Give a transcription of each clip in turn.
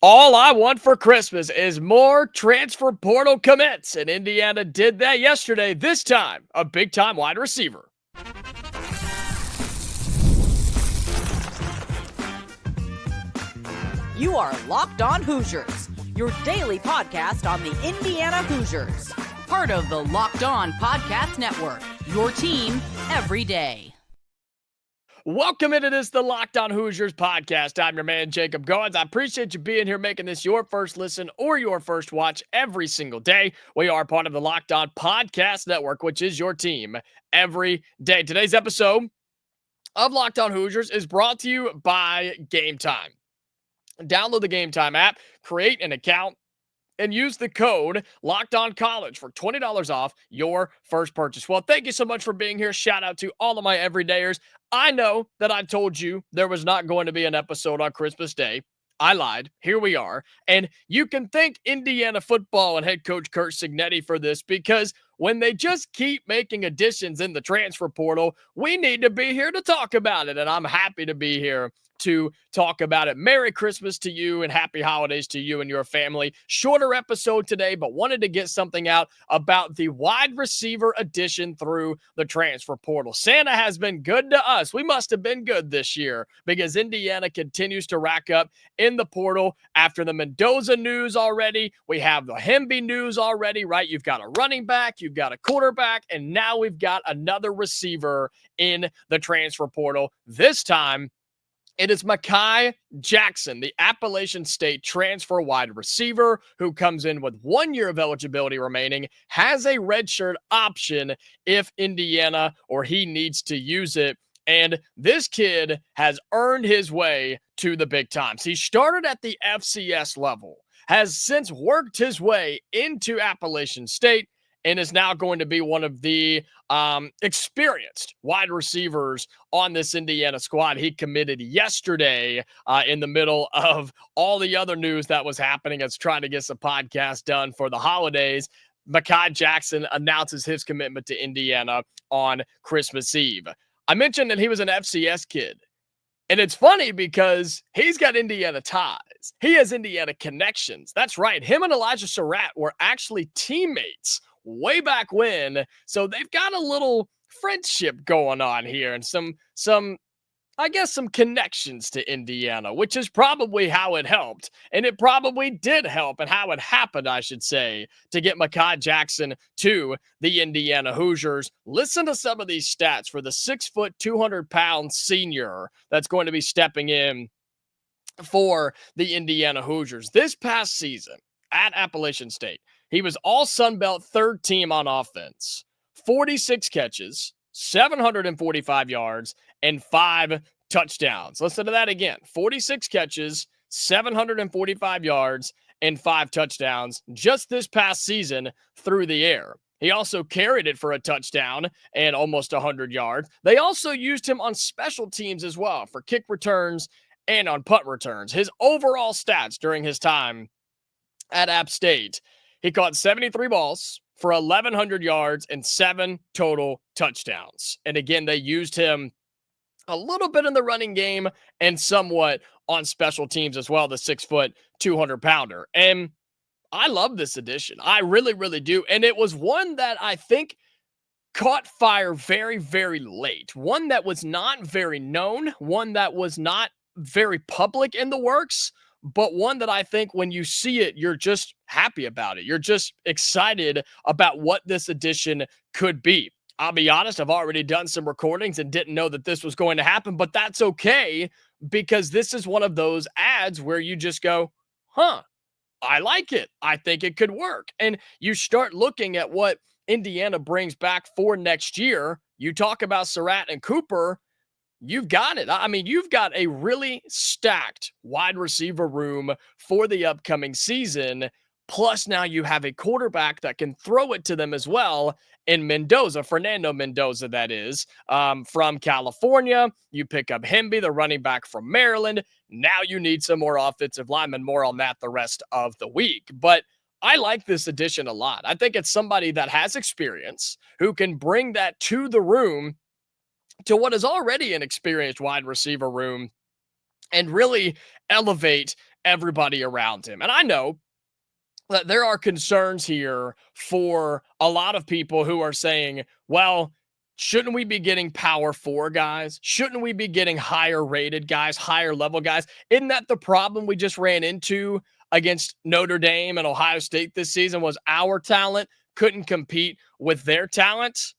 All I want for Christmas is more transfer portal commits, and Indiana did that yesterday, this time a big-time wide receiver. You are Locked On Hoosiers, your daily podcast on the Indiana Hoosiers. Part of the Locked On Podcast Network, your team every day. Welcome into this, the Locked On Hoosiers podcast. I'm your man, Jacob Goins. I appreciate you being here, making this your first listen or your first watch every single day. We are part of the Locked On Podcast Network, which is your team every day. Today's episode of Locked On Hoosiers is brought to you by Game Time. Download the Game Time app, create an account, and use the code LOCKEDONCollege for $20 off your first purchase. Well, thank you so much for being here. Shout out to all of my everydayers. I know that I told you there was not going to be an episode on Christmas Day. I lied. Here we are. And you can thank Indiana football and head coach Curt Cignetti for this, because when they just keep making additions in the transfer portal, we need to be here to talk about it. And I'm happy to be here to talk about it. Merry Christmas to you and happy holidays to you and your family. Shorter episode today, but wanted to get something out about the wide receiver addition through the transfer portal. Santa has been good to us. We must have been good this year, because Indiana continues to rack up in the portal. After the Mendoza news already, we have the Hemby news already, right? You've got a running back, you've got a quarterback, and now we've got another receiver in the transfer portal. This time, it is Makai Jackson, the Appalachian State transfer wide receiver, who comes in with 1 year of eligibility remaining, has a redshirt option if Indiana or he needs to use it. And this kid has earned his way to the big times. He started at the FCS level, has since worked his way into Appalachian State, and is now going to be one of the experienced wide receivers on this Indiana squad. He committed yesterday in the middle of all the other news that was happening as trying to get some podcasts done for the holidays. Makai Jackson announces his commitment to Indiana on Christmas Eve. I mentioned that he was an FCS kid. And it's funny because he's got Indiana ties. He has Indiana connections. That's right. Him and Elijah Surratt were actually teammates way back when. So they've got a little friendship going on here and some connections to Indiana, which is probably how it helped. And it probably did help, and how it happened, I should say, to get Makai Jackson to the Indiana Hoosiers. Listen to some of these stats for the 6 foot, 200-pound senior that's going to be stepping in for the Indiana Hoosiers. This past season at Appalachian State, he was all Sun Belt third team on offense, 46 catches, 745 yards, and 5 touchdowns. Listen to that again. 46 catches, 745 yards, and 5 touchdowns just this past season through the air. He also carried it for a touchdown and almost 100 yards. They also used him on special teams as well, for kick returns and on punt returns. His overall stats during his time at App State: he caught 73 balls for 1,100 yards and 7 total touchdowns. And again, they used him a little bit in the running game and somewhat on special teams as well, the 6 foot, 200-pounder. And I love this addition. I really, really do. And it was one that I think caught fire very, very late. One that was not very known, one that was not very public in the works, but one that I think when you see it, you're just happy about it. You're just excited about what this edition could be. I'll be honest, I've already done some recordings and didn't know that this was going to happen, but that's okay, because this is one of those ads where you just go, I like it. I think it could work. And you start looking at what Indiana brings back for next year. You talk about Surratt and Cooper. You've got it. I mean, you've got a really stacked wide receiver room for the upcoming season. Plus, now you have a quarterback that can throw it to them as well in Mendoza, Fernando Mendoza, that is, from California. You pick up Hemby, the running back from Maryland. Now you need some more offensive linemen. More on that the rest of the week. But I like this addition a lot. I think it's somebody that has experience, who can bring that to the room, to what is already an experienced wide receiver room, and really elevate everybody around him. And I know that there are concerns here for a lot of people who are saying, well, shouldn't we be getting power four guys? Shouldn't we be getting higher rated guys, higher level guys? Isn't that the problem we just ran into against Notre Dame and Ohio State this season was our talent couldn't compete with their talent?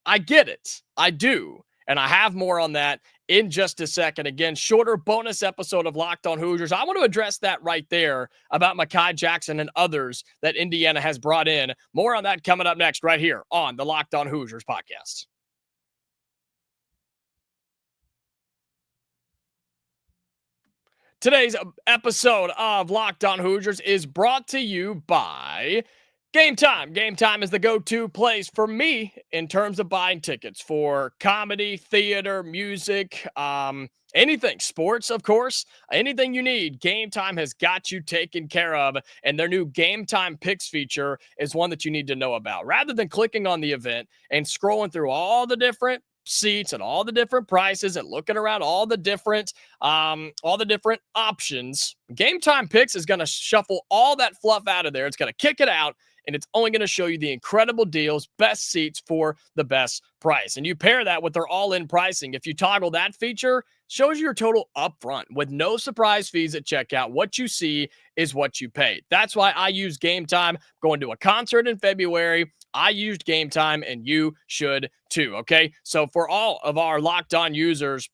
I get it. I do. And I have more on that in just a second. Again, shorter bonus episode of Locked On Hoosiers. I want to address that right there about Makai Jackson and others that Indiana has brought in. More on that coming up next right here on the Locked On Hoosiers podcast. Today's episode of Locked On Hoosiers is brought to you by Game Time. Game Time is the go-to place for me in terms of buying tickets for comedy, theater, music, anything, sports, of course, anything you need. Game Time has got you taken care of, and their new Game Time Picks feature is one that you need to know about. Rather than clicking on the event and scrolling through all the different seats and all the different prices and looking around all the different options, Game Time Picks is going to shuffle all that fluff out of there. It's going to kick it out, and it's only going to show you the incredible deals, best seats for the best price. And you pair that with their all-in pricing. If you toggle that feature, shows you your total upfront with no surprise fees at checkout. What you see is what you pay. That's why I use Game Time. Going to a concert in February, I used Game Time, and you should too, okay? So for all of our Locked On users,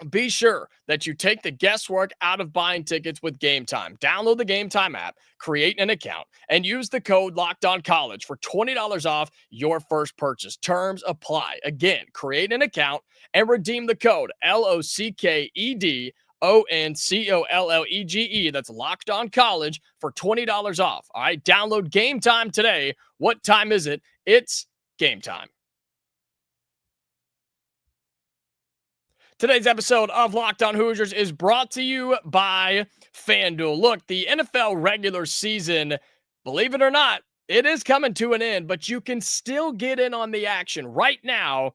be sure that you take the guesswork out of buying tickets with Game Time. Download the Game Time app, create an account, and use the code LOCKEDONCollege for $20 off your first purchase. Terms apply. Again, create an account and redeem the code LOCKEDONCOLLEGE. That's Locked On College for $20 off. All right, download Game Time today. What time is it? It's game time. Today's episode of Locked On Hoosiers is brought to you by FanDuel. Look, the NFL regular season, believe it or not, it is coming to an end, but you can still get in on the action right now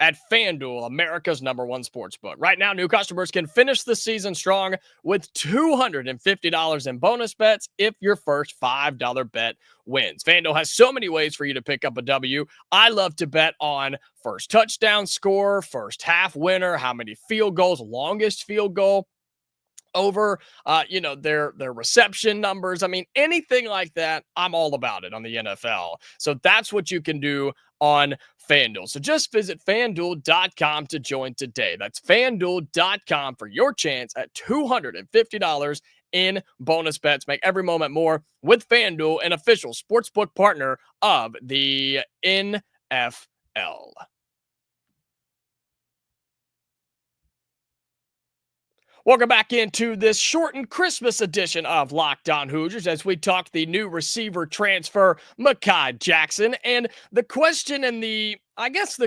at FanDuel, America's #1 sportsbook. Right now, new customers can finish the season strong with $250 in bonus bets if your first $5 bet wins. FanDuel has so many ways for you to pick up a W. I love to bet on first touchdown score, first half winner, how many field goals, longest field goal, over their reception numbers. I mean, anything like that, I'm all about it on the NFL. So that's what you can do on FanDuel. So just visit FanDuel.com to join today. That's FanDuel.com for your chance at $250 in bonus bets. Make every moment more with FanDuel, an official sportsbook partner of the NFL. Welcome back into this shortened Christmas edition of Locked On Hoosiers as we talk the new receiver transfer, Makai Jackson. And the question and the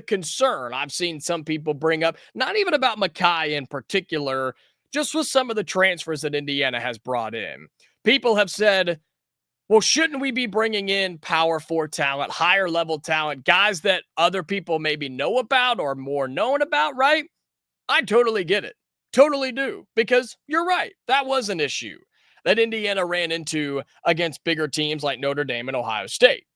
concern I've seen some people bring up, not even about Makai in particular, just with some of the transfers that Indiana has brought in. People have said, well, shouldn't we be bringing in power four talent, higher level talent, guys that other people maybe know about or more known about, right? I totally get it. Totally do, because you're right. That was an issue that Indiana ran into against bigger teams like Notre Dame and Ohio State.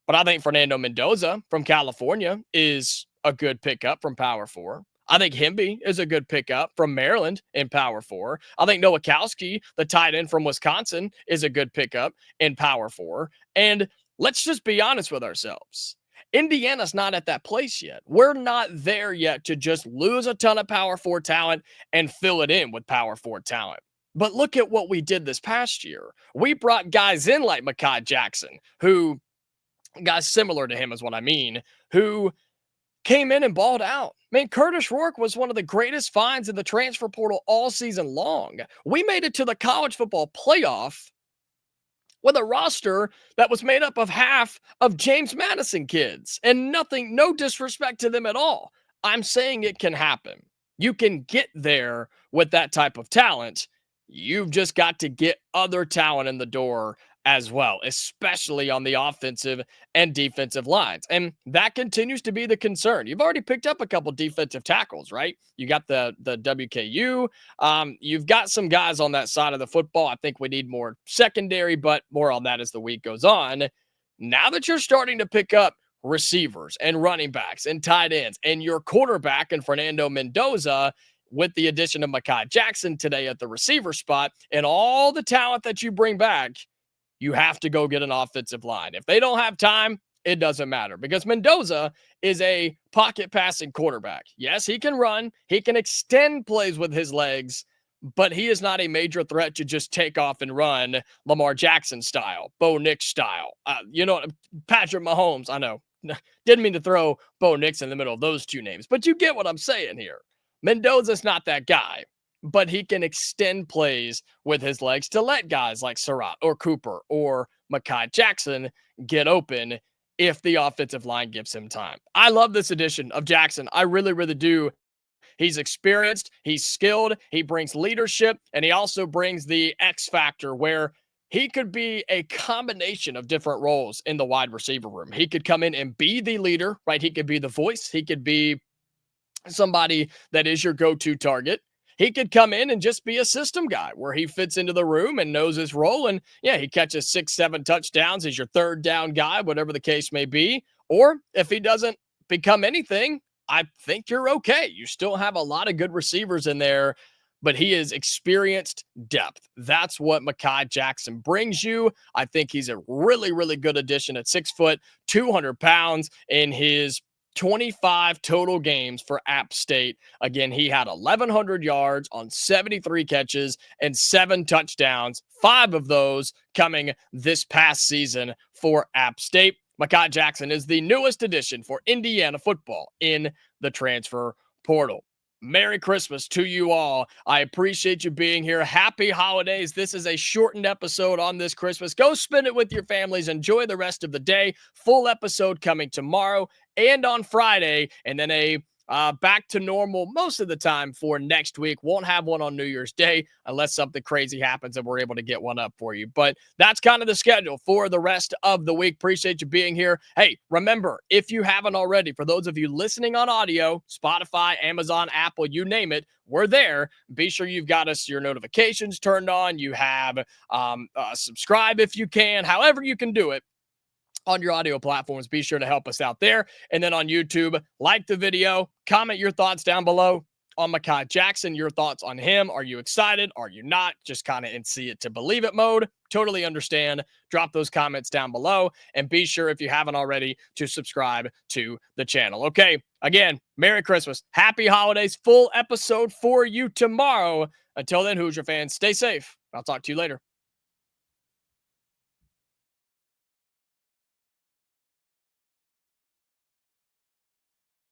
But I think Fernando Mendoza from California is a good pickup from Power 4. I think Hemby is a good pickup from Maryland in Power 4. I think Nowakowski, the tight end from Wisconsin, is a good pickup in Power 4. And let's just be honest with ourselves. Indiana's not at that place yet. We're not there yet to just lose a ton of Power 4 talent and fill it in with Power 4 talent. But look at what we did this past year. We brought guys in like Makai Jackson, guys similar to him is what I mean, who came in and balled out. Man, Curtis Rourke was one of the greatest finds in the transfer portal all season long. We made it to the college football playoff with a roster that was made up of half of James Madison kids, and no disrespect to them at all. I'm saying it can happen. You can get there with that type of talent. You've just got to get other talent in the door as well, especially on the offensive and defensive lines. And that continues to be the concern. You've already picked up a couple defensive tackles, right? You got the WKU. You've got some guys on that side of the football. I think we need more secondary, but more on that as the week goes on. Now that you're starting to pick up receivers and running backs and tight ends and your quarterback and Fernando Mendoza, with the addition of Makai Jackson today at the receiver spot and all the talent that you bring back, you have to go get an offensive line. If they don't have time, it doesn't matter because Mendoza is a pocket passing quarterback. Yes, he can run. He can extend plays with his legs, but he is not a major threat to just take off and run Lamar Jackson style, Bo Nix style. Patrick Mahomes, I know. Didn't mean to throw Bo Nix in the middle of those two names, but you get what I'm saying here. Mendoza's not that guy, but he can extend plays with his legs to let guys like Surratt or Cooper or Makai Jackson get open if the offensive line gives him time. I love this addition of Jackson. I really, really do. He's experienced, he's skilled, he brings leadership, and he also brings the X factor where he could be a combination of different roles in the wide receiver room. He could come in and be the leader, right? He could be the voice. He could be somebody that is your go-to target. He could come in and just be a system guy where he fits into the room and knows his role. And yeah, he catches 6-7 touchdowns as your third down guy, whatever the case may be. Or if he doesn't become anything, I think you're okay. You still have a lot of good receivers in there, but he is experienced depth. That's what Makai Jackson brings you. I think he's a really, really good addition at 6 foot, 200 pounds in his 25 total games for App State. Again, he had 1,100 yards on 73 catches and 7 touchdowns, 5 of those coming this past season for App State. Makai Jackson is the newest addition for Indiana football in the transfer portal. Merry Christmas to you all. I appreciate you being here. Happy holidays. This is a shortened episode on this Christmas. Go spend it with your families. Enjoy the rest of the day. Full episode coming tomorrow and on Friday, and then a back to normal most of the time for next week. Won't have one on New Year's Day unless something crazy happens and we're able to get one up for you. But that's kind of the schedule for the rest of the week. Appreciate you being here. Hey, remember, if you haven't already, for those of you listening on audio, Spotify, Amazon, Apple, you name it, we're there. Be sure you've got your notifications turned on. You have subscribe if you can, however you can do it on your audio platforms. Be sure to help us out there. And then on YouTube, like the video, comment your thoughts down below on Makai Jackson, your thoughts on him. Are you excited? Are you not? Just kind of in see it to believe it mode. Totally understand. Drop those comments down below. And be sure, if you haven't already, to subscribe to the channel. Okay, again, Merry Christmas. Happy holidays. Full episode for you tomorrow. Until then, Hoosier fans, stay safe. I'll talk to you later.